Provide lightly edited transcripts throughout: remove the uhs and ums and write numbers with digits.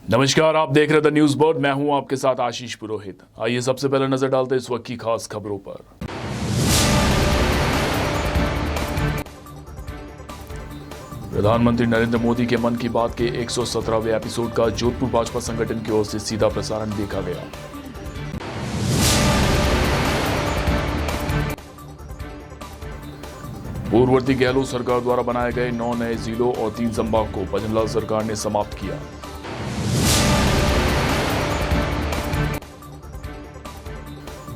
नमस्कार, आप देख रहे द न्यूज बोर्ड। मैं हूं आपके साथ आशीष पुरोहित। आइए सबसे पहले नजर डालते हैं इस वक्त की खास खबरों पर। प्रधानमंत्री नरेंद्र मोदी के मन की बात के 117वें एपिसोड का जोधपुर भाजपा संगठन की ओर से सीधा प्रसारण देखा गया। पूर्ववर्ती गहलोत सरकार द्वारा बनाए गए 9 नए जिलों और 3 संभाग को भजनलाल सरकार ने समाप्त किया।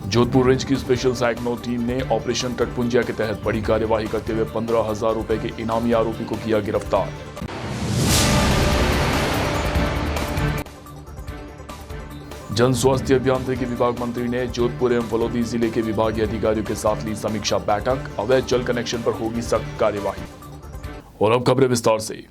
जोधपुर रेंज की स्पेशल साइक्लोन टीम ने ऑपरेशन तटपुंजिया के तहत बड़ी कार्यवाही करते हुए 15,000 रुपए के इनामी आरोपी को किया गिरफ्तार। जन स्वास्थ्य अभियांत्रिकी विभाग मंत्री ने जोधपुर एवं फलोदी जिले के विभागीय अधिकारियों के साथ ली समीक्षा बैठक। अवैध जल कनेक्शन पर होगी सख्त कार्यवाही। और अब खबरें विस्तार से।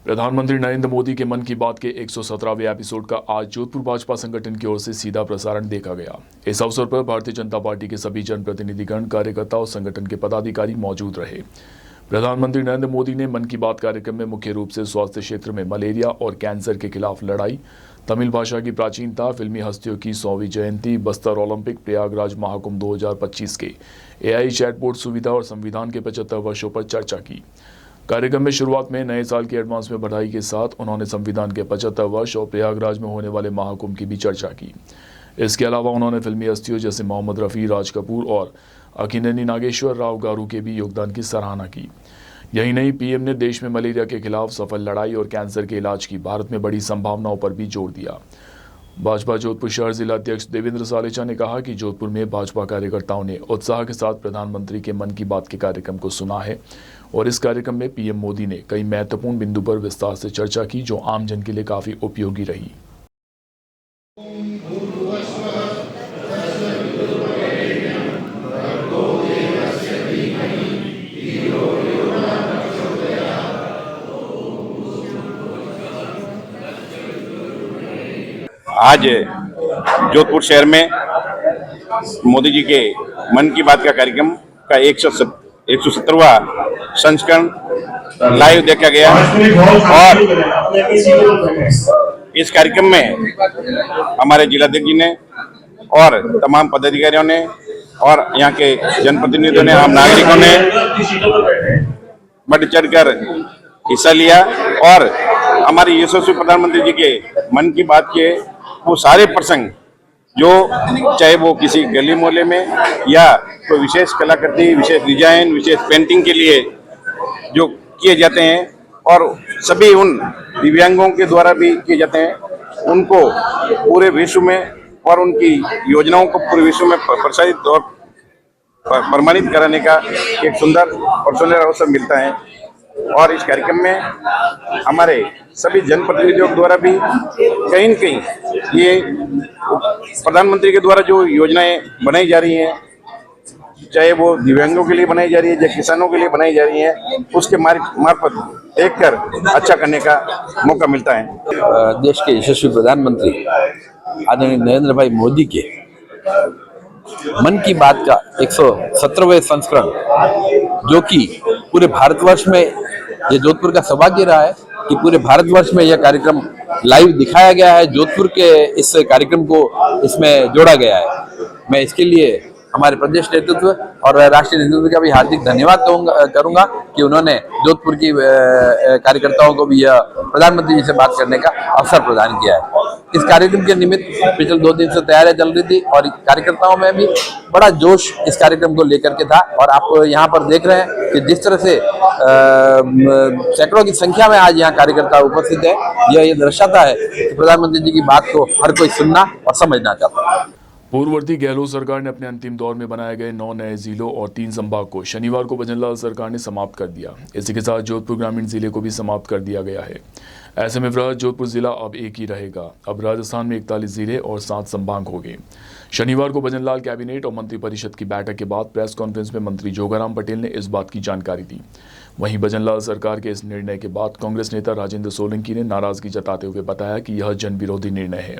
प्रधानमंत्री नरेंद्र मोदी के मन की बात के 117वें एपिसोड का आज जोधपुर भाजपा संगठन की ओर से सीधा प्रसारण देखा गया। इस अवसर पर भारतीय जनता पार्टी के सभी जनप्रतिनिधिगण, कार्यकर्ता और संगठन के पदाधिकारी मौजूद रहे। प्रधानमंत्री नरेंद्र मोदी ने मन की बात कार्यक्रम में मुख्य रूप से स्वास्थ्य क्षेत्र में मलेरिया और कैंसर के खिलाफ लड़ाई, तमिल भाषा की प्राचीनता, फिल्मी हस्तियों की 100वीं जयंती, बस्तर ओलंपिक, प्रयागराज महाकुंभ 2025 के AI चैटबोट सुविधा और संविधान के 75 वर्षों पर चर्चा की। कार्यक्रम में शुरुआत में नए साल की एडवांस में बधाई के साथ उन्होंने संविधान के 75 वर्ष और प्रयागराज में होने वाले महाकुंभ की भी चर्चा की। इसके अलावा उन्होंने फिल्मी हस्तियों जैसे मोहम्मद रफ़ी, राज कपूर और अक्किनेनी नागेश्वर राव गारू के भी योगदान की सराहना की। यही नहीं, पीएम ने देश में मलेरिया के खिलाफ सफल लड़ाई और कैंसर के इलाज की भारत में बड़ी संभावनाओं पर भी जोर दिया। भाजपा जोधपुर शहर जिला अध्यक्ष देवेंद्र सालेचा ने कहा कि जोधपुर में भाजपा कार्यकर्ताओं ने उत्साह के साथ प्रधानमंत्री के मन की बात के कार्यक्रम को सुना है और इस कार्यक्रम में पीएम मोदी ने कई महत्वपूर्ण बिंदु पर विस्तार से चर्चा की, जो आम जन के लिए काफी उपयोगी रही। आज जोधपुर शहर में मोदी जी के मन की बात का कार्यक्रम का 117वां संस्करण लाइव देखा गया और इस कार्यक्रम में हमारे जिलाध्यक्ष जी ने और तमाम पदाधिकारियों ने और यहाँ के जनप्रतिनिधियों ने, आम नागरिकों ने बढ़ चढ़कर हिस्सा लिया और हमारे यशस्वी प्रधानमंत्री जी के मन की बात के वो सारे प्रसंग, जो चाहे वो किसी गली मोहल्ले में या कोई विशेष कलाकृति, विशेष डिजाइन, विशेष पेंटिंग के लिए जो किए जाते हैं और सभी उन दिव्यांगों के द्वारा भी किए जाते हैं, उनको पूरे विश्व में और उनकी योजनाओं को पूरे विश्व में प्रसारित और प्रमाणित कराने का एक सुंदर और सुनहरा अवसर मिलता है। और इस कार्यक्रम में हमारे सभी जनप्रतिनिधियों द्वारा भी कहीं न कहीं ये प्रधानमंत्री के द्वारा जो योजनाएं बनाई जा रही हैं, चाहे वो दिव्यांगों के लिए बनाई जा रही है या किसानों के लिए बनाई जा रही है, उसके मार्फत देखकर अच्छा करने का मौका मिलता है। देश के यशस्वी प्रधानमंत्री आदरणीय नरेंद्र भाई मोदी के मन की बात का 117वें संस्करण, जो कि पूरे भारतवर्ष में, ये जोधपुर का सौभाग्य रहा है कि पूरे भारतवर्ष में यह कार्यक्रम लाइव दिखाया गया है। जोधपुर के इस कार्यक्रम को इसमें जोड़ा गया है। मैं इसके लिए हमारे प्रदेश नेतृत्व और राष्ट्रीय नेतृत्व का भी हार्दिक धन्यवाद करूंगा कि उन्होंने जोधपुर की कार्यकर्ताओं को भी यह प्रधानमंत्री जी से बात करने का अवसर प्रदान किया है। इस कार्यक्रम के निमित्त पिछले 2 दिन से तैयारियां चल रही थी और कार्यकर्ताओं में भी बड़ा जोश इस कार्यक्रम को लेकर के था। और आप यहाँ पर देख रहे हैं कि जिस तरह से सैकड़ों की संख्या में आज यहाँ कार्यकर्ता उपस्थित है, यह दर्शाता है कि प्रधानमंत्री जी की बात को हर कोई सुनना और समझना चाहता है। पूर्ववर्ती गहलोत सरकार ने अपने अंतिम दौर में बनाए गए 9 नए जिलों और 3 संभाग को शनिवार को भजनलाल सरकार ने समाप्त कर दिया। इसी के साथ जोधपुर ग्रामीण जिले को भी समाप्त कर दिया गया है। ऐसे में वृहद जोधपुर जिला अब एक ही रहेगा। अब राजस्थान में 41 जिले और 7 संभाग हो गए। शनिवार को भजनलाल कैबिनेट और मंत्रिपरिषद की बैठक के बाद प्रेस कॉन्फ्रेंस में मंत्री जोगाराम पटेल ने इस बात की जानकारी दी। वहीं भजनलाल सरकार के इस निर्णय के बाद कांग्रेस नेता राजेंद्र सोलंकी ने नाराजगी जताते हुए बताया कि यह जन विरोधी निर्णय है।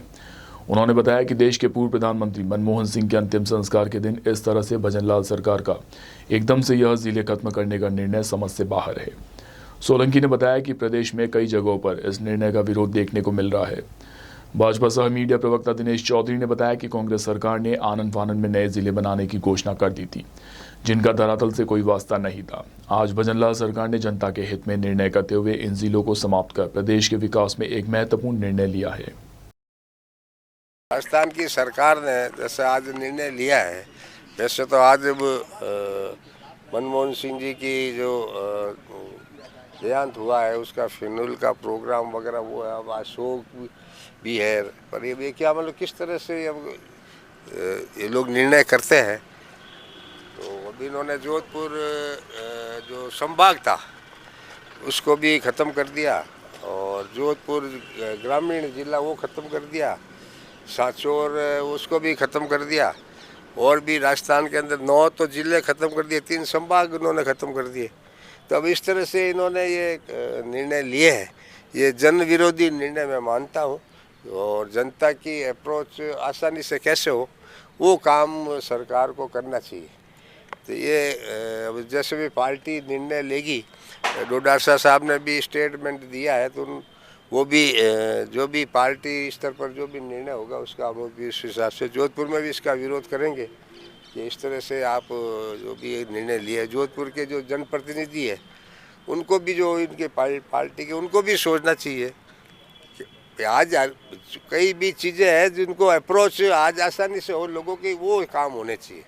उन्होंने बताया कि देश के पूर्व प्रधानमंत्री मनमोहन सिंह के अंतिम संस्कार के दिन इस तरह से भजनलाल सरकार का एकदम से यह जिले खत्म करने का निर्णय समझ से बाहर है। सोलंकी ने बताया कि प्रदेश में कई जगहों पर इस निर्णय का विरोध देखने को मिल रहा है। भाजपा सह मीडिया प्रवक्ता दिनेश चौधरी ने बताया कि कांग्रेस सरकार ने आनन फानन में नए जिले बनाने की घोषणा कर दी थी, जिनका धरातल से कोई वास्ता नहीं था। आज भजनलाल सरकार ने जनता के हित में निर्णय करते हुए इन जिलों को समाप्त कर प्रदेश के विकास में एक महत्वपूर्ण निर्णय लिया है। राजस्थान की सरकार ने जैसे आज निर्णय लिया है, वैसे तो आज मनमोहन सिंह जी की जो देहांत हुआ है उसका फ्यूनरल का प्रोग्राम वगैरह वो है, अब अशोक भी है, पर ये क्या मतलब किस तरह से अब ये लोग निर्णय करते हैं। तो अभी इन्होंने जोधपुर जो संभाग था उसको भी ख़त्म कर दिया और जोधपुर ग्रामीण जिला वो ख़त्म कर दिया, सांचौर उसको भी ख़त्म कर दिया और भी राजस्थान के अंदर 9 तो जिले ख़त्म कर दिए, 3 संभाग उन्होंने ख़त्म कर दिए। तो अब इस तरह से इन्होंने ये निर्णय लिए हैं, ये जन विरोधी निर्णय मैं मानता हूँ और जनता की अप्रोच आसानी से कैसे हो वो काम सरकार को करना चाहिए। तो ये जैसे भी पार्टी निर्णय लेगी, डोडासा साहब ने भी स्टेटमेंट दिया है, तो वो भी जो भी पार्टी स्तर पर जो भी निर्णय होगा उसका हम भी उस हिसाब से जोधपुर में भी इसका विरोध करेंगे कि इस तरह से आप जो भी निर्णय लिया है। जोधपुर के जो जनप्रतिनिधि है उनको भी, जो इनके पार्टी के, उनको भी सोचना चाहिए कि आज कई भी चीज़ें हैं जिनको अप्रोच आज आसानी से और लोगों के वो काम होने चाहिए।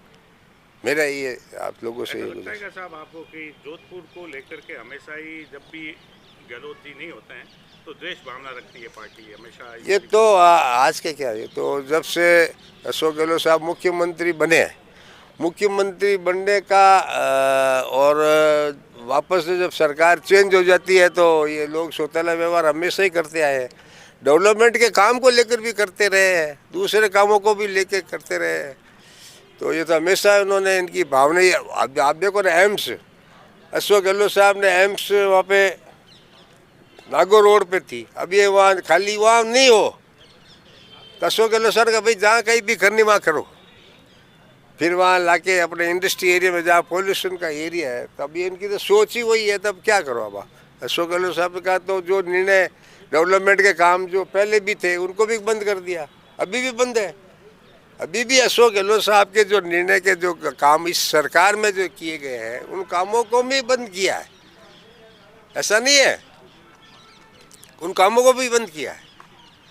मेरा ये आप लोगों से लगता है साहब आपको कि जोधपुर को लेकर के हमेशा ही जब भी गहलोत जी नहीं होते हैं तो द्वेष भावना रखती है पार्टी हमेशा? ये तो आज के क्या, ये तो जब से अशोक गहलोत साहब मुख्यमंत्री बने हैं, मुख्यमंत्री बनने का और वापस से जब सरकार चेंज हो जाती है तो ये लोग सौतेला व्यवहार हमेशा ही करते आए हैं। डेवलपमेंट के काम को लेकर भी करते रहे हैं, दूसरे कामों को भी लेकर करते रहे हैं। तो ये तो हमेशा उन्होंने इनकी भावना ही, आप देखो ना, एम्स, अशोक गहलोत साहब ने एम्स वहाँ पे नागौर रोड पे थी, अब ये वहाँ खाली वहाँ नहीं हो तो अशोक गहलोत साहब का भाई जहाँ कहीं भी करनी वहाँ करो, फिर वहाँ लाके अपने इंडस्ट्री एरिया में जहाँ पॉल्यूशन का एरिया है, तब ये इनकी तो सोच ही वही है, तब क्या करो। अब अशोक गहलोत साहब का तो जो निर्णय डेवलपमेंट के काम जो पहले भी थे उनको भी बंद कर दिया, अभी भी बंद है। अभी भी अशोक गहलोत साहब के जो निर्णय के जो काम इस सरकार में जो किए गए हैं उन कामों को भी बंद किया है, ऐसा नहीं है, उन कामों को भी बंद किया है।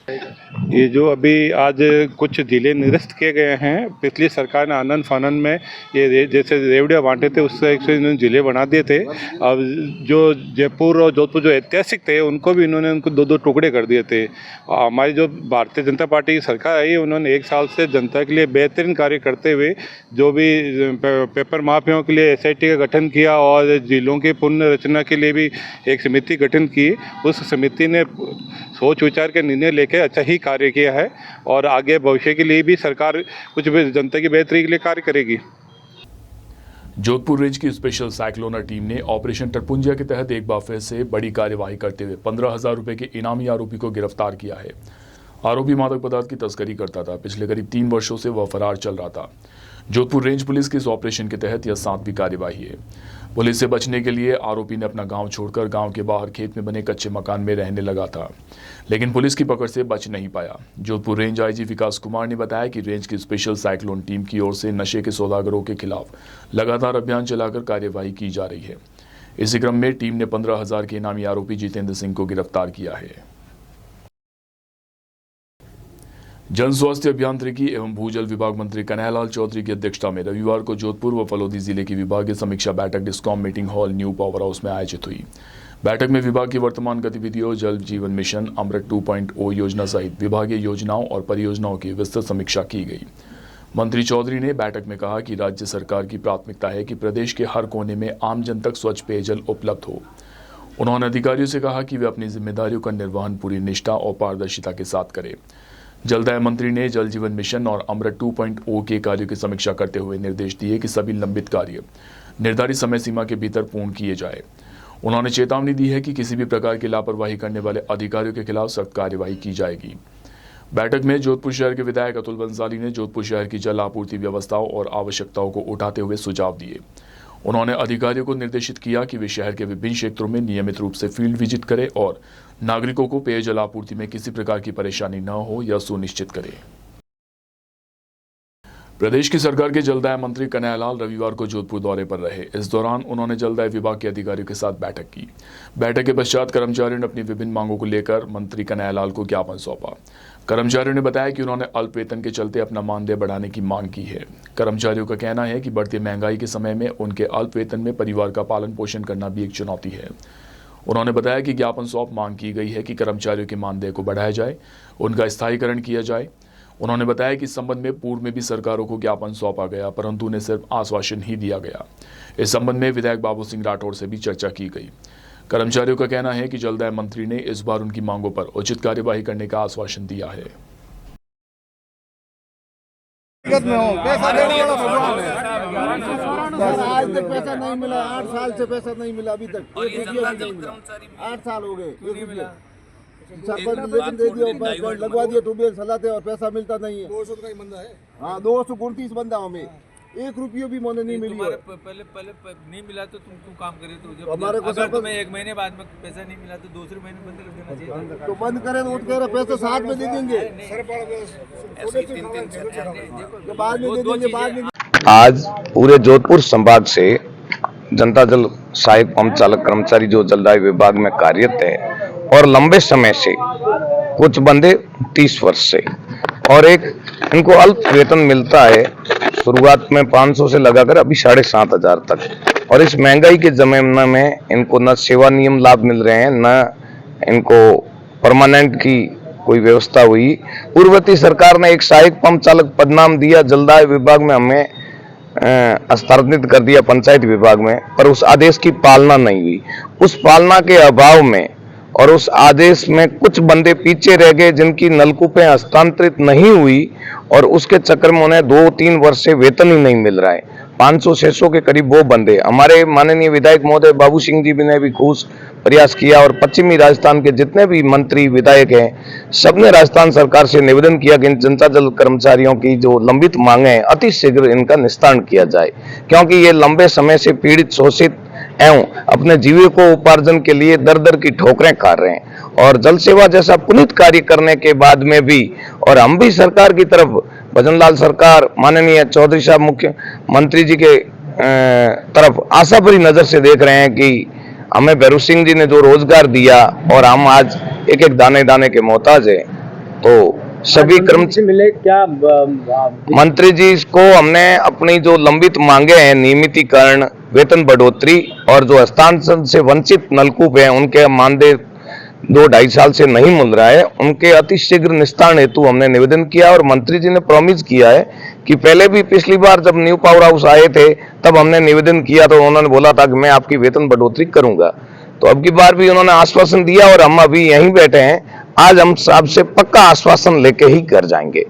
ये जो अभी आज कुछ जिले निरस्त किए गए हैं, पिछली सरकार ने आनन फानन में ये जैसे रेवड़िया बांटे थे उससे इन्होंने जिले बना दिए थे। अब जो जयपुर और जोधपुर जो ऐतिहासिक थे उनको भी इन्होंने उनको 2-2 टुकड़े कर दिए थे। हमारी जो भारतीय जनता पार्टी की सरकार आई, उन्होंने 1 साल से जनता के लिए बेहतरीन कार्य करते हुए जो भी पेपर माफियाओं के लिए SIT का गठन किया और जिलों की पुनर्रचना के लिए भी एक समिति गठन की। उस समिति ने सोच विचार के निर्णय लेकर अच्छा ही कार्य किया है और आगे भविष्य के लिए भी सरकार कुछ भी जनता की बेहतरी के लिए कार्य करेगी। जोधपुर रेंज की स्पेशल साइक्लोनर टीम ने ऑपरेशन टरपुंजिया के तहत एक बार फिर से बड़ी कार्यवाही करते हुए 15,000 रुपए के इनामी आरोपी को गिरफ्तार किया है। आरोपी मादक पदार्थ की तस्करी करता था। पिछले करीब 3 वर्षों से वह फरार चल रहा था। जोधपुर रेंज पुलिस के इस ऑपरेशन के तहत यह 7वीं कार्यवाही है। पुलिस से बचने के लिए आरोपी ने अपना गांव छोड़कर गांव के बाहर खेत में बने कच्चे मकान में रहने लगा था, लेकिन पुलिस की पकड़ से बच नहीं पाया। जोधपुर रेंज IG विकास कुमार ने बताया कि रेंज की स्पेशल साइक्लोन टीम की ओर से नशे के सौदागरों के खिलाफ लगातार अभियान चलाकर कार्यवाही की जा रही है। इसी क्रम में टीम ने 15,000 के इनामी आरोपी जितेंद्र सिंह को गिरफ्तार किया है। जन स्वास्थ्य अभियांत्रिकी एवं भूजल विभाग मंत्री कन्हैयालाल चौधरी की अध्यक्षता में रविवार को जोधपुर व फलोदी जिले की विभागीय समीक्षा बैठक discom meeting hall new power house में आयोजित हुई। बैठक में विभाग की वर्तमान गतिविधियों, जल जीवन मिशन, अमृत 2.0 योजना सहित विभागीय योजनाओं और परियोजनाओं की विस्तृत समीक्षा की गई। मंत्री चौधरी ने बैठक में कहा कि राज्य सरकार की प्राथमिकता है कि प्रदेश के हर कोने में आम जन तक स्वच्छ पेयजल उपलब्ध हो। उन्होंने अधिकारियों से कहा कि वे अपनी जिम्मेदारियों का निर्वहन पूरी निष्ठा और पारदर्शिता के साथ करें। जलदाय मंत्री ने जल जीवन मिशन और अमृत 2.0 के कार्यों की समीक्षा करते हुए निर्देश दिए कि सभी लंबित कार्य निर्धारित समय सीमा के भीतर पूर्ण किए जाए। उन्होंने चेतावनी दी है कि किसी भी प्रकार की लापरवाही करने वाले अधिकारियों के खिलाफ सख्त कार्यवाही की जाएगी। बैठक में जोधपुर शहर के विधायक अतुल बंसाली ने जोधपुर शहर की जल आपूर्ति व्यवस्थाओं और आवश्यकताओं को उठाते हुए सुझाव दिए। उन्होंने अधिकारियों को निर्देशित किया कि वे शहर के विभिन्न क्षेत्रों में नियमित रूप से फील्ड विजिट करें और नागरिकों को पेयजल आपूर्ति में किसी प्रकार की परेशानी न हो यह सुनिश्चित करें। प्रदेश की सरकार के जलदाय मंत्री कन्हैयालाल रविवार को जोधपुर दौरे पर रहे। इस दौरान उन्होंने जलदाय विभाग के अधिकारियों के साथ बैठक की। बैठक के पश्चात कर्मचारियों ने अपनी विभिन्न मांगों को लेकर मंत्री कन्हैयालाल को ज्ञापन सौंपा। कर्मचारियों ने बताया कि उन्होंने अल्प वेतन के चलते अपना मानदेय बढ़ाने की मांग की है। कर्मचारियों का कहना है कि बढ़ती महंगाई के समय में उनके अल्प वेतन में परिवार का पालन पोषण करना भी एक चुनौती है। उन्होंने बताया कि ज्ञापन सौंप मांग की गई है कि कर्मचारियों के मानदेय को बढ़ाया जाए, उनका स्थायीकरण किया जाए। उन्होंने बताया कि इस संबंध में पूर्व में भी सरकारों को ज्ञापन सौंपा गया, परंतु उन्हें सिर्फ आश्वासन ही दिया गया। इस संबंध में विधायक बाबू सिंह राठौर से भी चर्चा की गई। कर्मचारियों का कहना है कि जलदाय मंत्री ने इस बार उनकी मांगों पर उचित कार्यवाही करने का आश्वासन दिया है। आज तक पैसा नहीं मिला, 8 साल से पैसा नहीं मिला अभी तक। 8 साल हो गए। सरपंच दे दिया, लगवा दिया, ट्यूबवेल चलाते और पैसा मिलता नहीं है। 200 का ही बंदा है। हाँ, 229 बंदा हमें, 1 रुपया भी मोने नहीं मिली है। पहले नहीं मिला तो तुम काम करे तो जब हमारे को अगर तुम्हें 1 महीने बाद में पैसा नहीं मिला तो दूसरे महीने बंद कर देना चाहिए। तो बंद करें तो कह रहे पैसे साथ में दे देंगे, बाद में दे देंगे, बाद में। आज पूरे जोधपुर संभाग से जनता जल सहायक पंप चालक कर्मचारी जो जलदाय विभाग में कार्यरत है और लंबे समय से, कुछ बंदे 30 वर्ष से, और एक इनको अल्प वेतन मिलता है शुरुआत में 500 से लगाकर अभी 7,500 तक। और इस महंगाई के जमाने में इनको न सेवा नियम लाभ मिल रहे हैं, न इनको परमानेंट की कोई व्यवस्था हुई। पूर्ववर्ती सरकार ने एक सहायक पंप चालक पदनाम दिया, जलदाय विभाग में हमें स्थानांतरित कर दिया पंचायत विभाग में, पर उस आदेश की पालना नहीं हुई। उस पालना के अभाव में और उस आदेश में कुछ बंदे पीछे रह गए जिनकी नलकूपें हस्तांतरित नहीं हुई, और उसके चक्कर में उन्हें 2-3 वर्ष से वेतन ही नहीं मिल रहा है। 500-600 के करीब वो बंदे। हमारे माननीय विधायक महोदय बाबू सिंह जी ने भी खूब प्रयास किया और पश्चिमी राजस्थान के जितने भी मंत्री विधायक हैं सबने राजस्थान सरकार से निवेदन किया कि इन जनता जल कर्मचारियों की जो लंबित मांगे हैं अति शीघ्र इनका निस्तारण किया जाए, क्योंकि ये लंबे समय से पीड़ित, शोषित एवं अपने जीविकोपार्जन के लिए दर दर की ठोकरें खा रहे हैं। और जल सेवा जैसा पुनीत कार्य करने के बाद में भी, और हम भी सरकार की तरफ, भजनलाल सरकार, माननीय चौधरी साहब मुख्यमंत्री जी के तरफ आशा भरी नजर से देख रहे हैं कि हमें भैरू सिंह जी ने जो रोजगार दिया और हम आज एक एक दाने दाने के मोहताज हैं। तो सभी कर्मचारी मिले क्या मंत्री जी को हमने अपनी जो लंबित मांगे हैं, नियमितीकरण, वेतन बढ़ोतरी और जो हस्तांतरण से वंचित नलकूप हैं उनके मानदेय 2-2.5 साल से नहीं मिल रहा है, उनके अति शीघ्र निस्तारण हेतु हमने निवेदन किया। और मंत्री जी ने प्रॉमिस किया है कि पहले भी पिछली बार जब न्यू पावर हाउस आए थे तब हमने निवेदन किया तो उन्होंने बोला था कि मैं आपकी वेतन बढ़ोतरी करूंगा। तो अब की बार भी उन्होंने आश्वासन दिया और हम अभी यहीं बैठे हैं। आज हम सबसे पक्का आश्वासन लेके ही घर जाएंगे।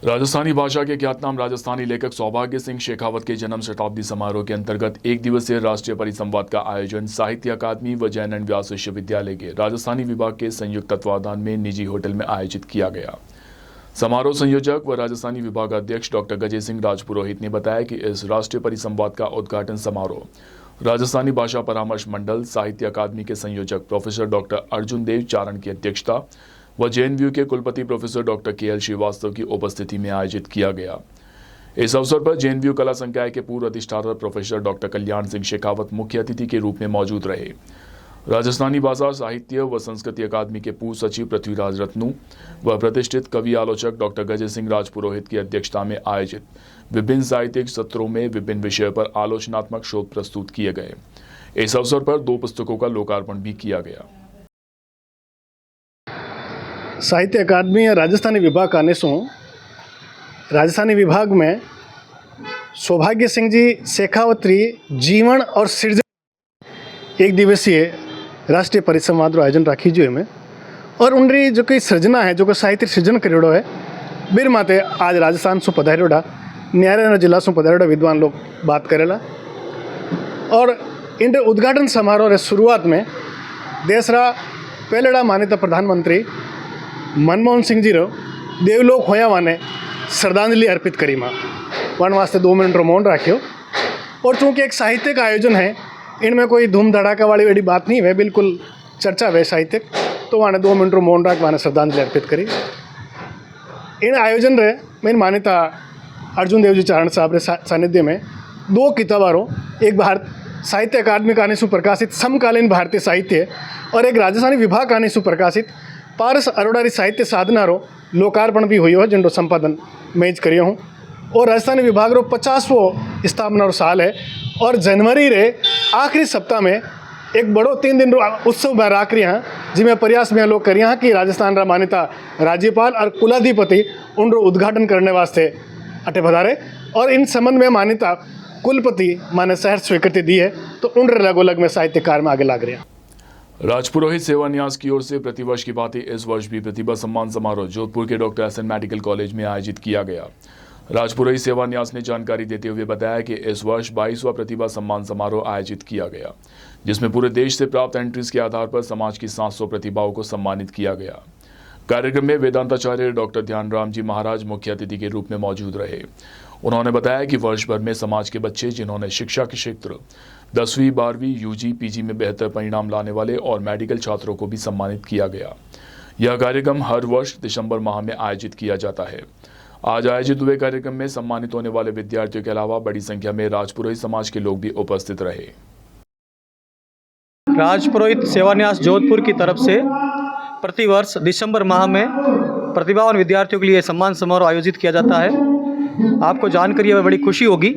राजस्थानी भाषा के ख्यातनाम राजस्थानी लेखक सौभाग्य सिंह शेखावत के जन्म शताब्दी समारोह के अंतर्गत 1 दिवसीय राष्ट्रीय परिसंवाद का आयोजन साहित्य अकादमी व जयनंद व्यास विश्वविद्यालय के राजस्थानी विभाग के संयुक्त तत्वावधान में निजी होटल में आयोजित किया गया। समारोह संयोजक व राजस्थानी विभाग अध्यक्ष डॉक्टर गजय सिंह राजपुरोहित ने बताया कि इस राष्ट्रीय परिसंवाद का उद्घाटन समारोह राजस्थानी भाषा परामर्श मंडल साहित्य अकादमी के संयोजक प्रोफेसर डॉक्टर अर्जुन देव चारण की अध्यक्षता व जेएनयू के कुलपति प्रोफेसर डॉक्टर केएल श्रीवास्तव की उपस्थिति में आयोजित किया गया। इस अवसर पर जेएनयू कला संकाय के पूर्व अधिष्ठाता प्रोफेसर डॉक्टर कल्याण सिंह शेखावत मुख्य अतिथि के रूप में मौजूद रहे। राजस्थानी भाषा साहित्य व संस्कृति अकादमी के पूर्व सचिव पृथ्वीराज रत्नू व प्रतिष्ठित कवि आलोचक डॉक्टर गजय सिंह राजपुरोहित की अध्यक्षता में आयोजित विभिन्न साहित्यिक सत्रों में विभिन्न विषयों पर आलोचनात्मक शोध प्रस्तुत किए गए। इस अवसर पर 2 पुस्तकों का लोकार्पण भी किया गया। साहित्य अकादमी और राजस्थानी विभाग आने से राजस्थानी विभाग में सौभाग्य सिंह जी शेखावत्री जीवन और सृजन 1 दिवसीय राष्ट्रीय परिसंवाद रो आयोजन राखी जो में, और उनरी जो कोई सृजना है, जो कोई साहित्य सृजन करेड़ो है, बीर माते आज राजस्थान से पधारेड़ा, न्यायालय जिला से पधारेड़ा विद्वान लोग बात करेला। और इन उद्घाटन समारोह रे शुरुआत में देश रा पहलेड़ा माननीय प्रधानमंत्री मनमोहन सिंह जी रो देवलोक होया वाने श्रद्धांजलि अर्पित करी माँ वन वास्ते 2 मिनट रो मौन राख्यो। और चूँकि एक साहित्यिक आयोजन है, इनमें कोई धूम धड़ाका वाली बड़ी बात नहीं है, बिल्कुल चर्चा वे साहित्यिक, तो वाने 2 मिनट मौन राख वाने श्रद्धांजलि अर्पित करी। इन आयोजन रे मेन मान्यता अर्जुन देव जी चारण साहब रे सानिध्य में 2 किताबारो, एक भारत साहित्य अकादमी का आने प्रकाशित समकालीन भारतीय साहित्य और एक राजस्थानी विभाग आने प्रकाशित पारस अरोड़ा साहित्य साधना रो लोकार्पण भी हुई हो, जिनको संपादन मेज करियो हूँ। और राजस्थानी विभाग रो 50वां स्थापना रो साल है और जनवरी रे आखिरी सप्ताह में एक बड़ो 3 दिन रो उत्सव में राख रही हैं, जिसमें प्रयास में लोग करिए कि राजस्थान रा मान्यता राज्यपाल और कुलाधिपति उन उद्घाटन करने वास्ते अटे पधारे और इन संबंध में मान्यता कुलपति माने शहर स्वीकृति दी है, तो उन लगोलग में साहित्यकार में आगे लग रहे हैं। राजपुरोहित सेवा न्यास की ओर से प्रतिवर्ष की भांति इस वर्ष भी प्रतिभा सम्मान समारोह जोधपुर के डॉक्टर एसएन मेडिकल कॉलेज में आयोजित किया गया। राजपुरोहित सेवा न्यास ने जानकारी देते हुए बताया कि इस वर्ष 22वां प्रतिभा सम्मान समारोह आयोजित किया गया, जिसमें पूरे देश से प्राप्त एंट्रीज के आधार पर समाज की 700 प्रतिभाओं को सम्मानित किया गया। कार्यक्रम में वेदांताचार्य डॉक्टर ध्यानराम जी महाराज मुख्य अतिथि के रूप में मौजूद रहे। उन्होंने बताया कि वर्ष भर में समाज के बच्चे जिन्होंने शिक्षा के क्षेत्र 10वीं 12वीं यूजी पीजी में बेहतर परिणाम लाने वाले और मेडिकल छात्रों को भी सम्मानित किया गया। यह कार्यक्रम हर वर्ष दिसंबर माह में आयोजित किया जाता है। आज आयोजित हुए कार्यक्रम में सम्मानित होने वाले विद्यार्थियों के अलावा बड़ी संख्या में राजपुरोहित समाज के लोग भी उपस्थित रहे। राजपुरोहित सेवा न्यास जोधपुर की तरफ से प्रतिवर्ष दिसंबर माह में प्रतिभावान विद्यार्थियों के लिए सम्मान समारोह आयोजित किया जाता है। आपको जानकर यह बड़ी खुशी होगी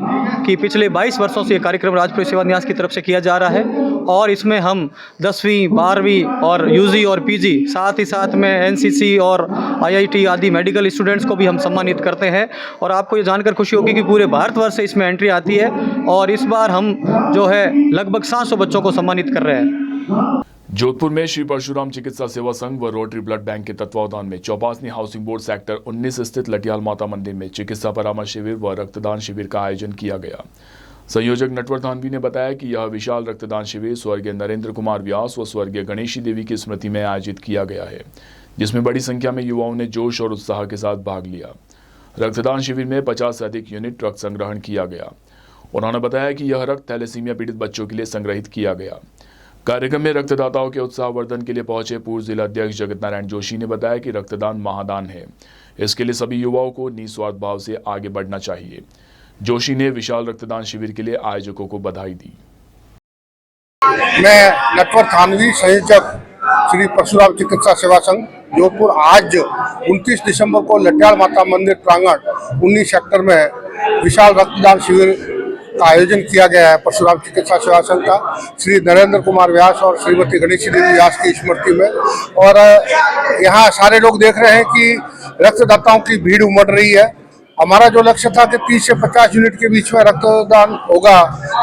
कि पिछले 22 वर्षों से ये कार्यक्रम राजपुरोहित सेवा न्यास की तरफ से किया जा रहा है और इसमें हम 10वीं 12वीं और यूजी और पीजी, साथ ही साथ में एनसीसी और आईआईटी आदि मेडिकल स्टूडेंट्स को भी हम सम्मानित करते हैं। और आपको ये जानकर खुशी होगी कि पूरे भारतवर्ष से इसमें एंट्री आती है और इस बार हम जो है लगभग 700 बच्चों को सम्मानित कर रहे हैं। जोधपुर में श्री परशुराम चिकित्सा सेवा संघ व रोटरी ब्लड बैंक के तत्वावधान में चौपासनी हाउसिंग बोर्ड सेक्टर 19 स्थित लटियाल माता मंदिर में चिकित्सा परामर्श शिविर व रक्तदान शिविर का आयोजन किया गया। संयोजक नटवर थानवी ने बताया कि यह विशाल रक्तदान शिविर स्वर्गीय नरेंद्र कुमार व्यास व स्वर्गीय गणेशी देवी की स्मृति में आयोजित किया गया है, जिसमें बड़ी संख्या में युवाओं ने जोश और उत्साह के साथ भाग लिया। रक्तदान शिविर में 50 से अधिक यूनिट रक्त संग्रहण किया गया। उन्होंने बताया कि यह रक्त थैलेसीमिया पीड़ित बच्चों के लिए संग्रहित किया गया। कार्यक्रम में रक्तदाताओं के उत्साहवर्धन के लिए पहुंचे पूर्व जिला अध्यक्ष जगत नारायण जोशी ने बताया कि रक्तदान महादान है, इसके लिए सभी युवाओं को निस्वार्थ भाव से आगे बढ़ना चाहिए। जोशी ने विशाल रक्तदान शिविर के लिए आयोजकों को बधाई दी। मैं नटवर थानवी, संयोजक श्री परशुराम चिकित्सा सेवा संघ जोधपुर, आज 29 दिसंबर को लटियाल माता मंदिर प्रांगण 19 सेक्टर में विशाल रक्तदान शिविर का आयोजन किया गया है। परशुराम चिकित्सा सेवा संघ का श्री नरेंद्र कुमार व्यास और श्रीमती गणेशी देवी व्यास की स्मृति में, और यहाँ सारे लोग देख रहे हैं कि रक्तदाताओं की भीड़ उमड़ रही है। हमारा जो लक्ष्य था कि 30 से 50 यूनिट के बीच में रक्तदान होगा,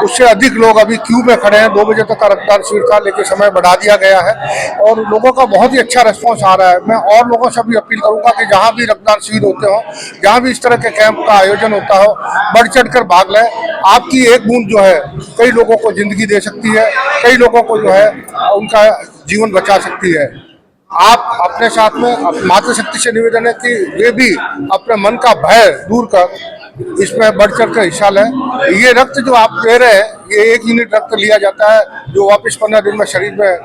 उससे अधिक लोग अभी क्यू में खड़े हैं। 2 बजे तक का रक्तदान शिविर था, लेकिन समय बढ़ा दिया गया है और लोगों का बहुत ही अच्छा रिस्पॉन्स आ रहा है। मैं और लोगों से भी अपील करूंगा कि जहां भी रक्तदान शिविर होते हो, जहां भी इस तरह के कैंप का आयोजन होता हो, बढ़ चढ़ कर भाग लें। आपकी एक बूंद जो है कई लोगों को जिंदगी दे सकती है, कई लोगों को जो है उनका जीवन बचा सकती है। आप अपने साथ में मातृशक्ति से निवेदन है कि वे भी अपने मन का भय दूर कर इसमें बढ़ चढ़ कर हिस्सा लें। ये रक्त जो आप ले रहे हैं, ये 1 यूनिट रक्त लिया जाता है जो वापस 15 दिन में शरीर में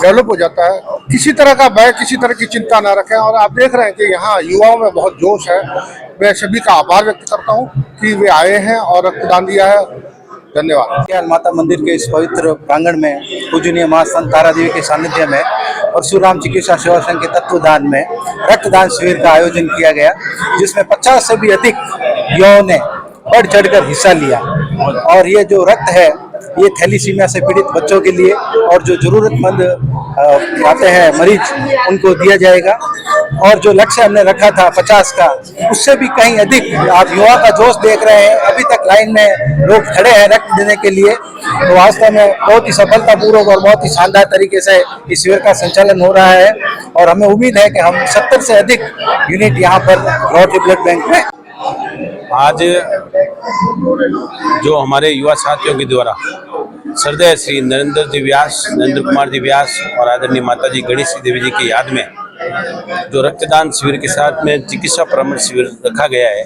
डेवलप हो जाता है। किसी तरह का भय, किसी तरह की चिंता ना रखें। और आप देख रहे हैं कि यहाँ युवाओं में बहुत जोश है। मैं सभी का आभार व्यक्त करता हूँ कि वे आए हैं और रक्तदान दिया है। धन्यवाद। लटियाल माता मंदिर के इस पवित्र प्रांगण में पूजनीय मां संत तारा देवी के सानिध्य में परशुराम चिकित्सा सेवा संघ के तत्वावधान में रक्तदान शिविर का आयोजन किया गया, जिसमें 50 से भी अधिक युवाओं ने बढ़ चढ़कर हिस्सा लिया। और ये जो रक्त है, ये थैलीसीमिया से पीड़ित बच्चों के लिए और जो जरूरतमंद आते हैं मरीज, उनको दिया जाएगा। और जो लक्ष्य हमने रखा था 50 का, उससे भी कहीं अधिक। आप युवा का जोश देख रहे हैं, अभी तक लाइन में लोग खड़े हैं रक्त देने के लिए। तो वास्तव में बहुत ही सफलतापूर्वक और बहुत ही शानदार तरीके से इस शिविर का संचालन हो रहा है और हमें उम्मीद है कि हम 70 से अधिक यूनिट यहाँ पर रोटरी ब्लड बैंक में आज जो हमारे युवा साथियों के द्वारा श्रद्धेय श्री नरेंद्र कुमार जी व्यास और आदरणीय माता जी गणेशी देवी जी की याद में जो रक्तदान शिविर के साथ में चिकित्सा परामर्श शिविर रखा गया है,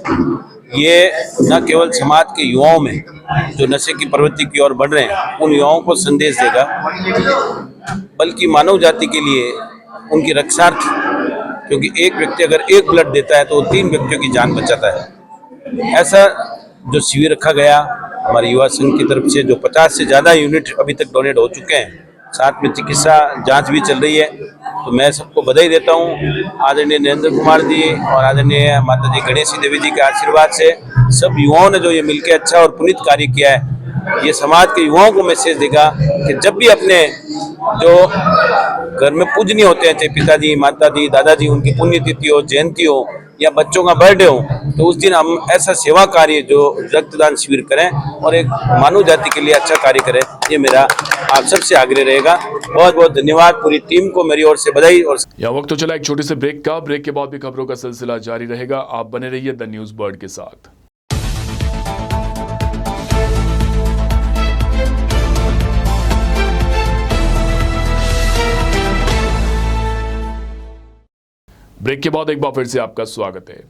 ये न केवल समाज के युवाओं में जो नशे की प्रवृत्ति की ओर बढ़ रहे हैं उन युवाओं को संदेश देगा, बल्कि मानव जाति के लिए उनकी रक्षार्थ, क्योंकि एक व्यक्ति अगर एक ब्लड देता है तो वो 3 व्यक्तियों की जान बचाता है। ऐसा जो शिविर रखा गया हमारे युवा संघ की तरफ से, जो 50 से ज़्यादा यूनिट अभी तक डोनेट हो चुके हैं, साथ में चिकित्सा जांच भी चल रही है, तो मैं सबको बधाई देता हूँ। आदरणीय नरेंद्र कुमार जी और आदरणीय माता जी गणेश देवी जी के आशीर्वाद से सब युवाओं ने जो ये मिलकर अच्छा और पुनीत कार्य किया है, ये समाज के युवाओं को मैसेज देगा कि जब भी अपने जो घर में पूजनीय होते हैं, चाहे पिताजी, माताजी, दादाजी, उनकी पुण्यतिथि हो, जयंती हो या बच्चों का बर्थडे हो, तो उस दिन हम ऐसा सेवा कार्य जो रक्तदान शिविर करें और एक मानव जाति के लिए अच्छा कार्य करें। ये मेरा आप सबसे आग्रह रहेगा। बहुत बहुत धन्यवाद, पूरी टीम को मेरी ओर से बधाई। और यह वक्त तो चला एक छोटे से ब्रेक का। ब्रेक के बाद भी खबरों का सिलसिला जारी रहेगा। आप बने रहिए द न्यूज बर्ड के साथ। ब्रेक के बाद एक बार फिर से आपका स्वागत है।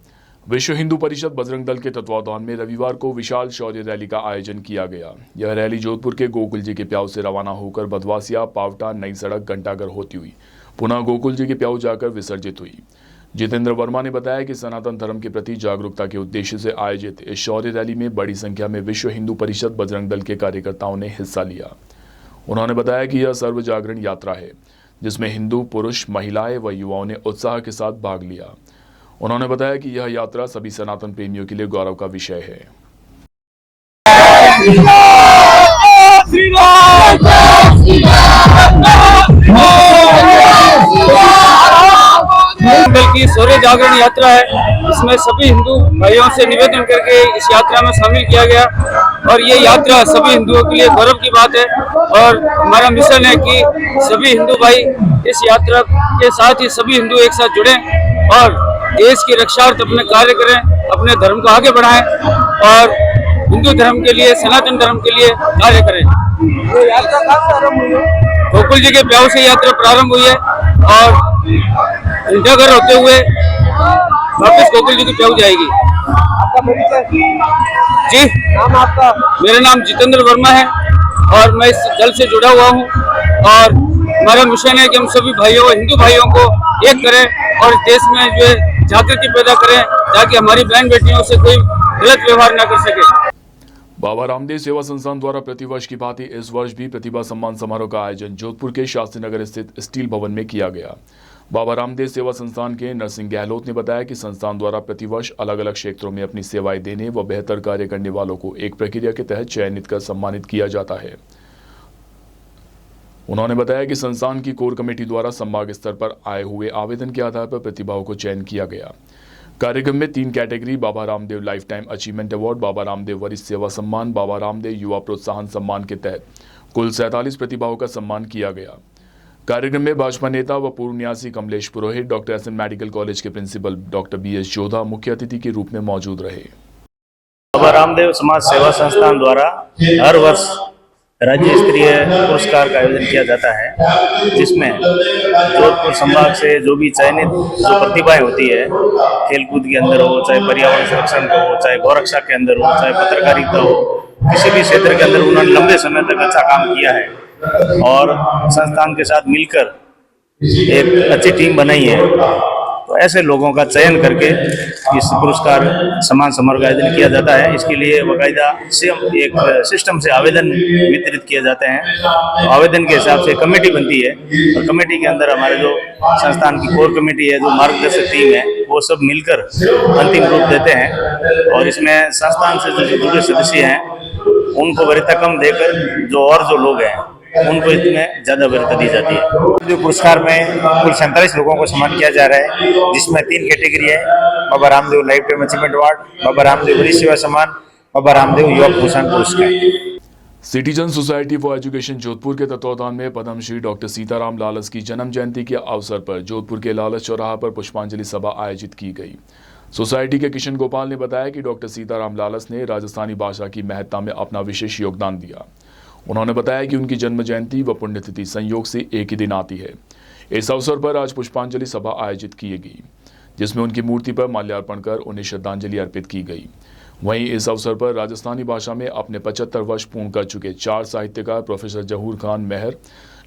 विश्व हिंदू परिषद बजरंग दल के तत्वावधान में रविवार को विशाल शौर्य रैली का आयोजन किया गया। यह रैली जोधपुर के गोकुल जी के प्याऊ से रवाना होकर बदवासिया, पावटा, नई सड़क, घंटाघर होती हुई पुनः गोकुल जी के प्याऊ जाकर विसर्जित हुई। जितेंद्र वर्मा ने बताया कि सनातन धर्म के प्रति जागरूकता के उद्देश्य से आयोजित इस शौर्य रैली में बड़ी संख्या में विश्व हिंदू परिषद बजरंग दल के कार्यकर्ताओं ने हिस्सा लिया। उन्होंने बताया कि यह सर्व जागरण यात्रा है जिसमें हिंदू पुरुष, महिलाएं व युवाओं ने उत्साह के साथ भाग लिया। उन्होंने बताया कि यह यात्रा सभी सनातन प्रेमियों के लिए गौरव का विषय है। दल की शौर्य जागरण यात्रा है। इसमें सभी हिंदू भाइयों से निवेदन करके इस यात्रा में शामिल किया गया और ये यात्रा सभी हिंदुओं के लिए गौरव की बात है। और हमारा मिशन है कि सभी हिंदू भाई इस यात्रा के साथ ही सभी हिंदू एक साथ जुड़ें और देश की रक्षार्थ अपने कार्य करें, अपने धर्म को आगे बढ़ाएं और हिंदू धर्म के लिए, सनातन धर्म के लिए कार्य करें। तो यात्रा कहाँ से आरंभ हुई है? गोकुल जी के प्याऊ से यात्रा प्रारंभ हुई है और घंटाघर होते हुए वापस गोकुल जी की प्याऊ जाएगी। आपका परिचय? जी, नाम आपका? मेरा नाम जितेंद्र वर्मा है और मैं इस दल से जुड़ा हुआ हूँ और हमारा मिशन है कि हम सभी भाइयों, हिंदू भाइयों को एक करें और देश में जो है जागृति पैदा करें ताकि हमारी बहन बेटियों से कोई गलत व्यवहार न कर सके। बाबा रामदेव सेवा संस्थान द्वारा प्रतिवर्ष की भांति इस वर्ष भी प्रतिभा सम्मान समारोह का आयोजन जोधपुर के शास्त्री नगर स्थित स्टील भवन में किया गया। बाबा रामदेव सेवा संस्थान के नरसिंह गहलोत ने बताया कि संस्थान द्वारा प्रतिवर्ष अलग अलग क्षेत्रों में अपनी सेवाएं देने व बेहतर कार्य करने वालों को एक प्रक्रिया के तहत चयनित कर सम्मानित किया जाता है। उन्होंने बताया कि संस्थान की कोर कमेटी द्वारा संभाग स्तर पर आए हुए आवेदन के आधार पर प्रतिभाओं को चयन किया गया। कार्यक्रम में 3 category Baba Ramdev lifetime achievement award, Baba Ramdev वरिष्ठ सेवा सम्मान, बाबा रामदेव युवा प्रोत्साहन सम्मान के तहत कुल 47 प्रतिभाओं का सम्मान किया गया। कार्यक्रम में भाजपा नेता व पूर्व न्यासी कमलेश पुरोहित, डॉक्टर एसएन मेडिकल कॉलेज के प्रिंसिपल डॉक्टर बीएस जोधा मुख्य अतिथि के रूप में मौजूद रहे। बाबा रामदेव समाज सेवा संस्थान द्वारा हर वर्ष राज्य स्तरीय पुरस्कार का आयोजन किया जाता है, जिसमें जोधपुर संभाग से जो भी चयनित जो प्रतिभाएं होती है, खेलकूद के अंदर हो, चाहे पर्यावरण संरक्षण का हो, चाहे गौरक्षा के अंदर हो, चाहे पत्रकारिता हो, किसी भी क्षेत्र के अंदर उन्होंने लंबे समय तक अच्छा काम किया है और संस्थान के साथ मिलकर एक अच्छी टीम बनाई है। तो ऐसे लोगों का चयन करके इस पुरस्कार सम्मान समारोह का आयोजन किया जाता है। इसके लिए बाकायदा एक सिस्टम से आवेदन वितरित किए जाते हैं। तो आवेदन के हिसाब से कमेटी बनती है और कमेटी के अंदर हमारे जो संस्थान की कोर कमेटी है, जो मार्गदर्शक टीम है, वो सब मिलकर अंतिम रूप देते हैं और इसमें संस्थान से जो जुड़े सदस्य हैं उनको वरीयता कम देकर जो लोग हैं उनको इसमें ज्यादा वरीयता दी जाती है। जो पुरस्कार में कुल 47 लोगों को सम्मान किया जा रहा है, जिसमें 3 कैटेगरी है, Baba Ramdev lifetime achievement award, Baba Ramdev वरिष्ठ सेवा सम्मान, बाबा रामदेव युवा प्रोत्साहन पुरस्कार। Citizen society for education Jodhpur के तत्वावधान में पद्मश्री डॉक्टर सीताराम लालस की जन्म जयंती के अवसर पर जोधपुर के लालस चौराहा पर पुष्पांजलि सभा आयोजित की गई। सोसाइटी के किशन गोपाल ने बताया कि डॉक्टर सीताराम लालस ने राजस्थानी भाषा की महत्ता में अपना विशेष योगदान दिया। उन्होंने बताया कि उनकी जन्म जयंती व पुण्यतिथि संयोग से एक ही दिन आती है। इस अवसर पर आज पुष्पांजलि सभा आयोजित की गई, जिसमें उनकी मूर्ति पर माल्यार्पण कर उन्हें श्रद्धांजलि अर्पित की गई। वहीं इस अवसर पर राजस्थानी भाषा में अपने 75 वर्ष पूर्ण कर चुके 4 साहित्यकार प्रोफेसर जहूर खान मेहर,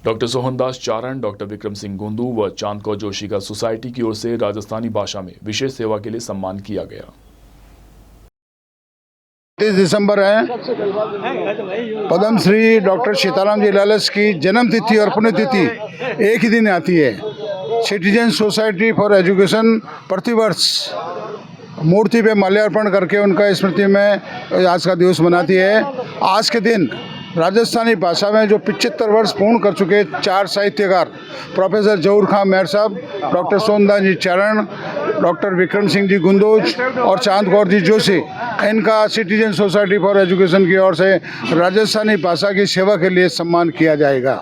डॉक्टर सोहनदास चारण, डॉक्टर विक्रम सिंह गुंदू व चांद कौर जोशी का सोसाइटी की ओर से राजस्थानी भाषा में विशेष सेवा के लिए सम्मान किया गया। 30 दिसंबर है, पद्म श्री डॉक्टर सीताराम जी लालस की जन्म तिथि और पुण्यतिथि एक ही दिन आती है। सिटीजन सोसाइटी फॉर एजुकेशन प्रतिवर्ष मूर्ति पे माल्यार्पण करके उनका स्मृति में आज का दिवस मनाती है। आज के दिन राजस्थानी भाषा में जो 75 वर्ष पूर्ण कर चुके 4 साहित्यकार प्रोफेसर जहूर खान मेहर साहब, डॉक्टर सोहनदास जी चारण, डॉक्टर विक्रम सिंह जी गुंदोज और चांद कौर जी जोशी, इनका सिटीजन सोसाइटी फॉर एजुकेशन की ओर से राजस्थानी भाषा की सेवा के लिए सम्मान किया जाएगा।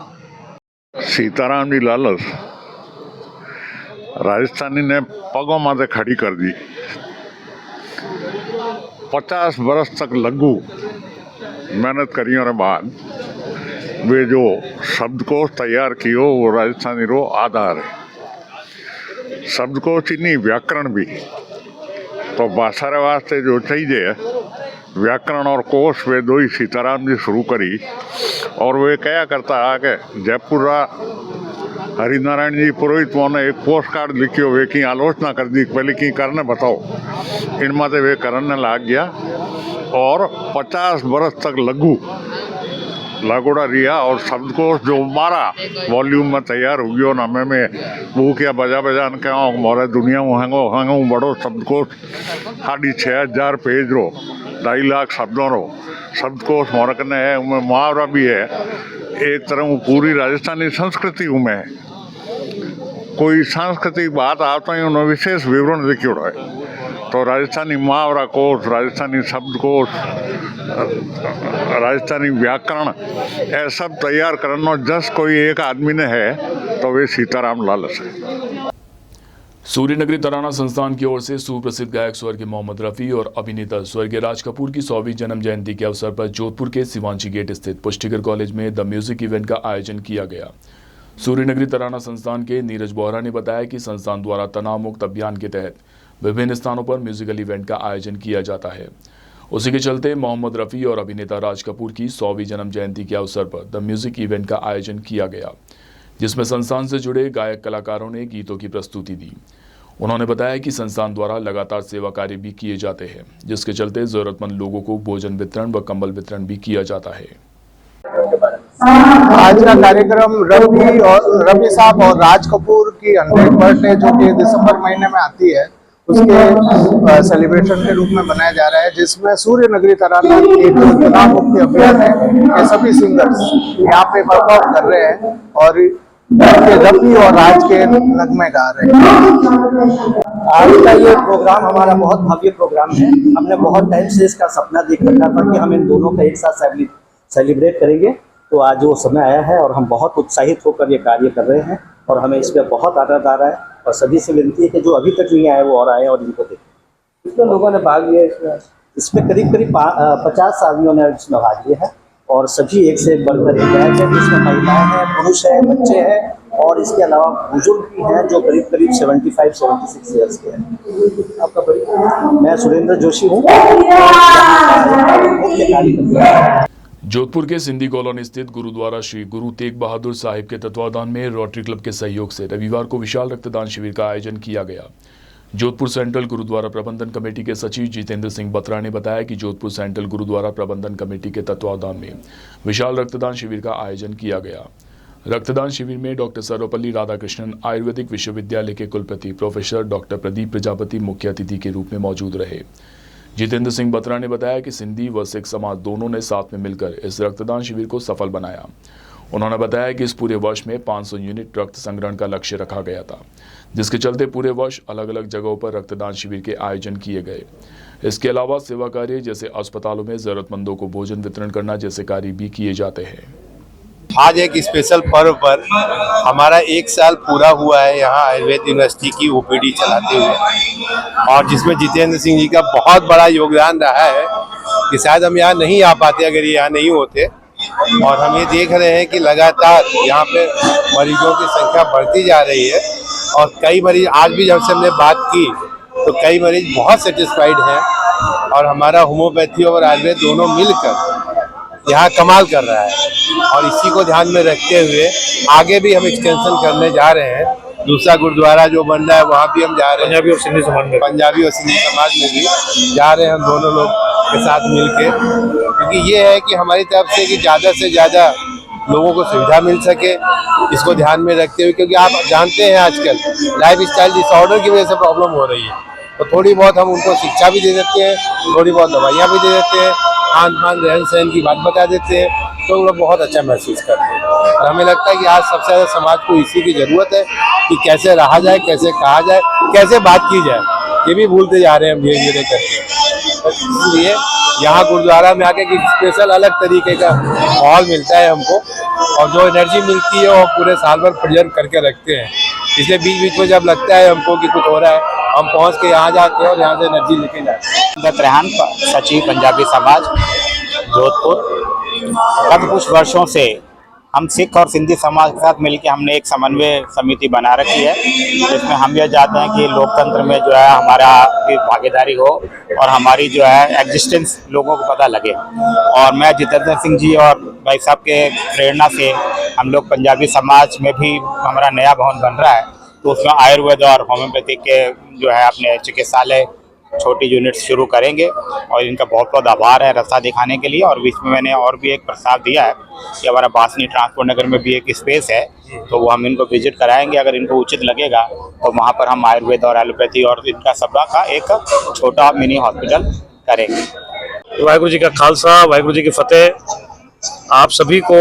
सीताराम जी लालस राजस्थानी ने पगों माथे खड़ी कर दी। 50 बरस तक लघु मेहनत करियों के बाद वे जो शब्दकोश तैयार कियो वो राजस्थानी रो आधार है। शब्दकोश ही नहीं, व्याकरण भी। तो भाषा रे वास्ते जो चाहिए व्याकरण और कोश वे दो ही सीताराम जी शुरू करी। और वे क्या करता है कि जयपुर हरिनारायण जी पुरोहित ने एक पोस्ट कार्ड लिखियो, वे की आलोचना कर दी, पहले की करने बताओ। इन माते वे करने लग गया और 50 बरस तक लघु लागोड़ा रिया। और शब्दकोश जो हमारा वॉल्यूम में तैयार हो गया ना, में वो क्या बजा के मोरे दुनिया में हैंगो बड़ो शब्दकोश 6,500 पेज रो 2.5 लाख शब्दों रो शब्दकोश मोर कने है। उनमें मुहावरा भी है। एक तरह वो पूरी राजस्थानी संस्कृति उनमें है। कोई सांस्कृतिक बात आता है उन्होंने विशेष विवरण लिखियो है। तो राजस्थानी मुहावरा कोश, राजस्थानी शब्दकोश, राजस्थानी व्याकरण, ये सब तैयार करना जस कोई एक आदमी ने है तो वे सीताराम लालस है। सूर्यनगरी तराना संस्थान की ओर से सुप्रसिद्ध गायक स्वर्गीय मोहम्मद रफ़ी और अभिनेता स्वर्गीय राज कपूर की 100वीं जन्म जयंती के अवसर पर जोधपुर के शिवांची गेट स्थित पुष्टिकर कॉलेज में द म्यूजिक इवेंट का आयोजन किया गया। सूर्यनगरी तराना संस्थान के नीरज बोहरा ने बताया कि संस्थान द्वारा तनाव मुक्त अभियान के तहत विभिन्न स्थानों पर म्यूजिकल इवेंट का आयोजन किया जाता है। उसी के चलते मोहम्मद रफ़ी और अभिनेता राज कपूर की 100वीं जन्म जयंती के अवसर पर द म्यूजिक इवेंट का आयोजन किया गया, जिसमें संस्थान से जुड़े गायक कलाकारों ने गीतों की प्रस्तुति दी। उन्होंने बताया कि संस्थान द्वारा लगातार सेवा कार्य भी किए जाते हैं, जिसके चलते जरूरतमंद लोगों को भोजन वितरण व कंबल वितरण भी किया जाता है। आज का कार्यक्रम रफ़ी साहब और राज कपूर की 100th बर्थडे जो कि दिसंबर महीने में आती है उसके सेलिब्रेशन के रूप में बनाया जा रहा है, जिसमें सूर्यनगरी तराना एक तनाव मुक्ति अभियान है। सभी सिंगर्स यहाँ पे परफॉर्म कर रहे हैं और रफ़ी और राज के नगमे गा रहे हैं। आज का ये प्रोग्राम हमारा बहुत भव्य प्रोग्राम है। हमने बहुत टाइम से इसका सपना देख रखा था कि हम इन दोनों का एक साथ सेलिब्रेट करेंगे, तो आज वो समय आया है और हम बहुत उत्साहित होकर ये कार्य कर रहे हैं और हमें इस पर बहुत आनंद आ रहा है। और सभी से विनती है कि जो अभी तक नहीं आए वो और आए और इनको देखें। कितने लोगों ने भाग लिया इसमें? करीब 50 आदमियों ने इसमें भाग लिया है और सभी एक से एक बढ़कर एक गायक है, जिसमें महिलाएं हैं, पुरुष हैं, बच्चे हैं और इसके अलावा बुजुर्ग भी हैं जो करीब 75-76 ईयर्स के हैं। आपका परिचय? मैं सुरेंद्र जोशी हूँ। जोधपुर के सिंधी कॉलोनी स्थित गुरुद्वारा श्री गुरु तेग बहादुर साहिब के तत्वाधान में रोटरी क्लब के सहयोग से रविवार को विशाल रक्तदान शिविर का आयोजन किया गया। जोधपुर सेंट्रल गुरुद्वारा प्रबंधन कमेटी के सचिव जितेंद्र सिंह बत्रा ने बताया कि जोधपुर सेंट्रल गुरुद्वारा प्रबंधन कमेटी के तत्वाधान में विशाल रक्तदान शिविर का आयोजन किया गया। रक्तदान शिविर में डॉक्टर सर्वपल्ली राधाकृष्णन आयुर्वेदिक विश्वविद्यालय के कुलपति प्रोफेसर डॉक्टर प्रदीप प्रजापति मुख्य अतिथि के रूप में मौजूद रहे। जितेंद्र सिंह बत्रा ने बताया कि सिंधी व सिख समाज दोनों ने साथ में मिलकर इस रक्तदान शिविर को सफल बनाया। उन्होंने बताया कि इस पूरे वर्ष में 500 यूनिट रक्त संग्रहण का लक्ष्य रखा गया था, जिसके चलते पूरे वर्ष अलग अलग जगहों पर रक्तदान शिविर के आयोजन किए गए। इसके अलावा सेवा कार्य जैसे अस्पतालों में जरूरतमंदों को भोजन वितरण करना जैसे कार्य भी किए जाते हैं। आज एक स्पेशल पर्व पर हमारा 1 साल पूरा हुआ है यहाँ आयुर्वेद यूनिवर्सिटी की ओपीडी चलाते हुए, और जिसमें जितेंद्र सिंह जी का बहुत बड़ा योगदान रहा है कि शायद हम यहाँ नहीं आ पाते अगर ये यहाँ नहीं होते। और हम ये देख रहे हैं कि लगातार यहाँ पे मरीजों की संख्या बढ़ती जा रही है और कई मरीज आज भी जब से हमने बात की तो कई मरीज बहुत सेटिस्फाइड हैं और हमारा होम्योपैथी और आयुर्वेद दोनों मिलकर यहाँ कमाल कर रहा है। और इसी को ध्यान में रखते हुए आगे भी हम एक्सटेंशन करने जा रहे हैं। दूसरा गुरुद्वारा जो बन रहा है वहाँ भी हम जा रहे हैं, पंजाबी और सिंधी समाज में भी जा रहे हैं हम दोनों लोग के साथ मिलके, क्योंकि ये है कि हमारी तरफ से कि ज़्यादा से ज़्यादा लोगों को सुविधा मिल सके, इसको ध्यान में रखते हुए। क्योंकि आप जानते हैं आजकल लाइफ स्टाइल डिसऑर्डर की वजह से प्रॉब्लम हो रही है, तो थोड़ी बहुत हम उनको शिक्षा भी दे देते हैं, थोड़ी बहुत दवाइयाँ भी दे देते हैं, खान पान रहन सहन की बात बता देते हैं, तो हम लोग बहुत अच्छा महसूस करते हैं। और हमें लगता है कि आज सबसे ज़्यादा समाज को इसी की ज़रूरत है कि कैसे रहा जाए, कैसे कहा जाए, कैसे बात की जाए, ये भी भूलते जा रहे हैं हम धीरे धीरे करके। इसलिए यहाँ गुरुद्वारा में आके एक स्पेशल अलग तरीके का माहौल मिलता है हमको, और जो एनर्जी मिलती है वो पूरे साल भर प्रिजर्व करके रखते हैं। इसलिए बीच बीच में जब लगता है हमको कि कुछ हो रहा है, हम पहुँच के यहाँ जाते हैं और यहाँ से एनर्जी लेके जाते हैं। रेहान, सचिव पंजाबी समाज जोधपुर। गत कुछ वर्षों से हम सिख और सिंधी समाज के साथ मिलकर हमने एक समन्वय समिति बना रखी है, जिसमें हम यह चाहते हैं कि लोकतंत्र में जो है हमारा भी भागीदारी हो और हमारी जो है एग्जिस्टेंस लोगों को पता लगे। और मैं जितेंद्र सिंह जी और भाई साहब के प्रेरणा से हम लोग पंजाबी समाज में भी हमारा नया भवन बन रहा है, तो उसमें आयुर्वेद और होम्योपैथिक के जो है अपने चिकित्सालय छोटी यूनिट शुरू करेंगे। और इनका बहुत बहुत आभार है रास्ता दिखाने के लिए। और बीच में मैंने और भी एक प्रस्ताव दिया है कि हमारा बासनी ट्रांसपोर्ट नगर में भी एक स्पेस है, तो वो हम इनको विजिट कराएंगे। अगर इनको उचित लगेगा तो वहाँ पर हम आयुर्वेद और एलोपैथी और इनका सब का एक छोटा मिनी हॉस्पिटल करेंगे। वाहिगुरु जी का खालसा, वाहिगुरु जी की फतेह। आप सभी को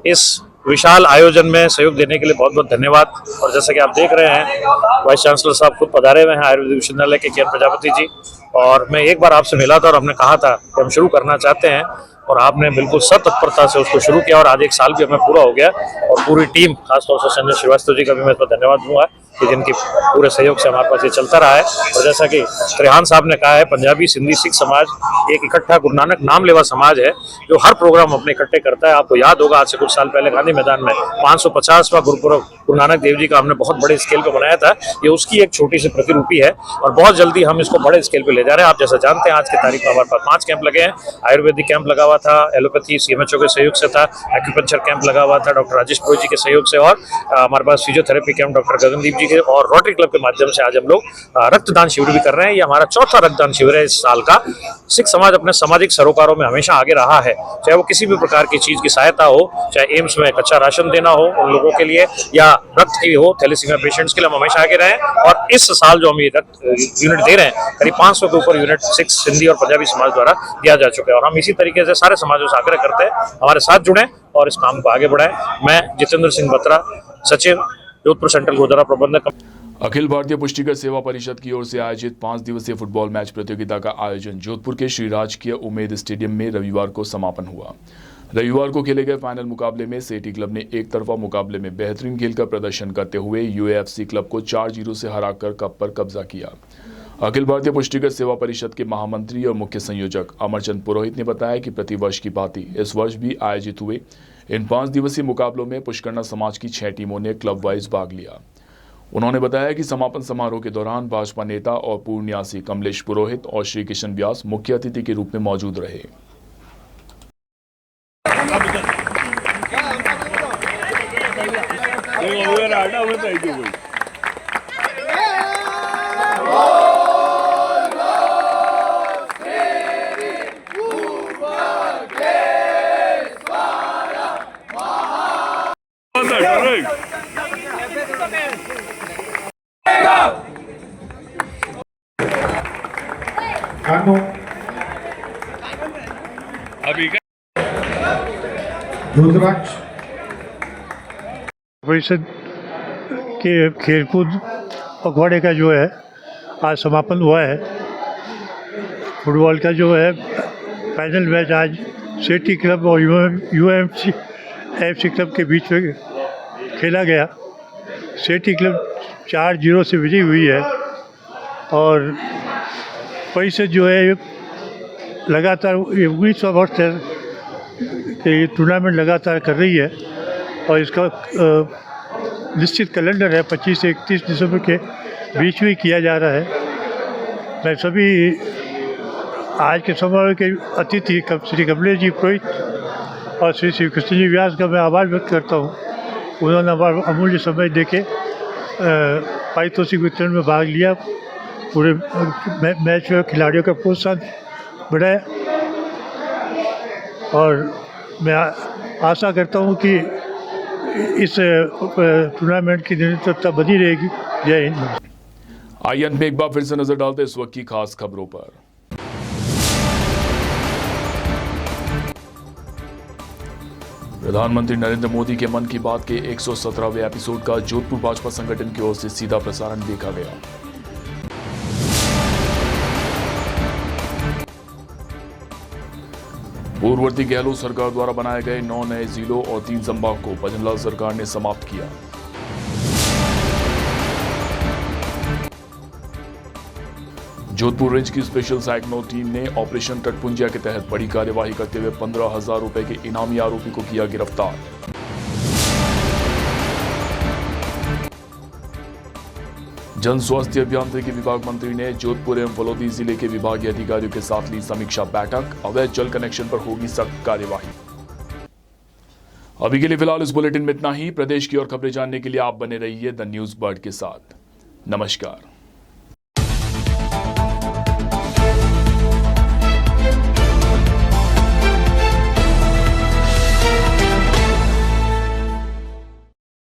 इस विशाल आयोजन में सहयोग देने के लिए बहुत बहुत धन्यवाद। और जैसा कि आप देख रहे हैं, वाइस चांसलर साहब खुद पधारे हुए हैं, आयुर्वेद विश्वविद्यालय के किरण प्रजापति जी। और मैं एक बार आपसे मिला था और हमने कहा था कि हम शुरू करना चाहते हैं, और आपने बिल्कुल सतत्परता से उसको शुरू किया और आज 1 साल भी हमें पूरा हो गया। और पूरी टीम, खासतौर से संजय श्रीवास्तव जी का भी मैं इस पर धन्यवाद दूंगा कि जिनकी पूरे सहयोग से हमारे पास ये चलता रहा है। और जैसा कि रेहान साहब ने कहा है, पंजाबी सिंधी सिख समाज एक इकट्ठा गुरु नानक नाम लेवा समाज है जो हर प्रोग्राम अपने इकट्ठे करता है। आपको याद होगा आज से कुछ साल पहले गांधी मैदान में 550वां गुरुपुरब गुरु नानक देव जी का हमने बहुत बड़े स्केल पे बनाया था। ये उसकी एक छोटी सी प्रतिरूपी है और बहुत जल्दी हम इसको बड़े स्केल पे ले जा रहे हैं। आप जैसा जानते हैं, आज की तारीख में हमारे पास 5 कैंप लगे हैं। आयुर्वेदिक कैंप लगा हुआ था, एलोपैथी CMHO के सहयोग से था, एक्यूपंक्चर कैंप लगा हुआ था डॉक्टर राजेश पुरोहित जी के सहयोग से, और हमारे पास फिजियोथेरेपी कैंप डॉक्टर गगनदीप जी के, और रोटरी क्लब के माध्यम से आज हम लोग रक्तदान शिविर भी कर रहे हैं। ये हमारा 4था रक्तदान शिविर है इस साल का। सिख समाज अपने सामाजिक सरोकारों में हमेशा आगे रहा है, चाहे वो किसी भी प्रकार की चीज की सहायता हो, चाहे एम्स में कच्चा राशन देना हो उन लोगों के लिए, या रक्त की हो थैलेसीमिया पेशेंट्स के लिए, हम हमेशा आगे रहे। और इस साल जो हम ये रक्त यूनिट दे रहे हैं, करीब 500 के ऊपर यूनिट सिख, सिंधी और पंजाबी समाज द्वारा दिया जा चुका है। और हम इसी तरीके से सारे समाजों से आग्रह करते हैं हमारे साथ जुड़ें और इस काम को आगे बढ़ाएं। मैं जितेंद्र सिंह बत्रा, सचिव जोधपुर सेंट्रल गुरुद्वारा प्रबंधक। अखिल भारतीय पुष्टिकर सेवा परिषद की ओर से आयोजित 5 दिवसीय फुटबॉल मैच प्रतियोगिता का आयोजन जोधपुर के श्री राजकीय उमेद स्टेडियम में रविवार को समापन हुआ। रविवार को खेले गए फाइनल मुकाबले में सेठी क्लब ने एक तरफा मुकाबले में बेहतरीन खेल का प्रदर्शन करते हुए UAFC क्लब को 4-0 से हराकर कप पर कब्जा किया। अखिल भारतीय पुष्टिकर सेवा परिषद के महामंत्री और मुख्य संयोजक अमरचंद पुरोहित ने बताया कि प्रतिवर्ष की भांति इस वर्ष भी आयोजित हुए इन 5 दिवसीय मुकाबलों में पुष्करना समाज की 6 टीमों ने क्लब वाइज भाग लिया। उन्होंने बताया कि समापन समारोह के दौरान भाजपा नेता और पूर्व न्यासी कमलेश पुरोहित और श्री किशन व्यास मुख्य अतिथि के रूप में मौजूद रहे। परिषद के खेलकूद पखवाड़े का जो है आज समापन हुआ है। फुटबॉल का जो है फाइनल मैच आज सेठी क्लब और UAFC क्लब के बीच में खेला गया। सेठी क्लब 4-0 से विजयी हुई है और परिषद जो है लगातार 19वां वर्ष है कि टूर्नामेंट लगातार कर रही है और इसका निश्चित कैलेंडर है 25 से 31 दिसंबर के बीच में किया जा रहा है। मैं सभी आज के समारोह के अतिथि श्री कमलेश जी पुरोहित और श्री श्री कृष्ण जी व्यास का मैं आभार व्यक्त करता हूँ। उन्होंने हमारा अमूल्य समय देके पारितोषिक वितरण में भाग लिया, पूरे मैच में खिलाड़ियों का प्रोत्साहन बढ़ाया और मैं आशा करता हूँ कि इस टूर्नामेंट की निरंतरता बनी रहेगी। जय हिंद। आइए अंत में एक बार फिर से नजर डालते इस वक्त की खास खबरों पर। प्रधानमंत्री नरेंद्र मोदी के मन की बात के 117वें एपिसोड का जोधपुर भाजपा संगठन की ओर से सीधा प्रसारण देखा गया। पूर्ववर्ती गहलोत सरकार द्वारा बनाए गए 9 नए जिलों और 3 संभाग को भजनलाल सरकार ने समाप्त किया। जोधपुर रेंज की स्पेशल साइक्लोन टीम ने ऑपरेशन टटपुंजिया के तहत बड़ी कार्यवाही करते हुए 15,000 रुपए के इनामी आरोपी को किया गिरफ्तार। जन स्वास्थ्य अभियांत्रिकी विभाग मंत्री ने जोधपुर एवं फलोदी जिले के विभागीय अधिकारियों के साथ ली समीक्षा बैठक। अवैध जल कनेक्शन पर होगी सख्त कार्यवाही। अभी के लिए फिलहाल इस बुलेटिन में इतना ही। प्रदेश की और खबरें जानने के लिए आप बने रहिए द न्यूज बर्ड के साथ। नमस्कार।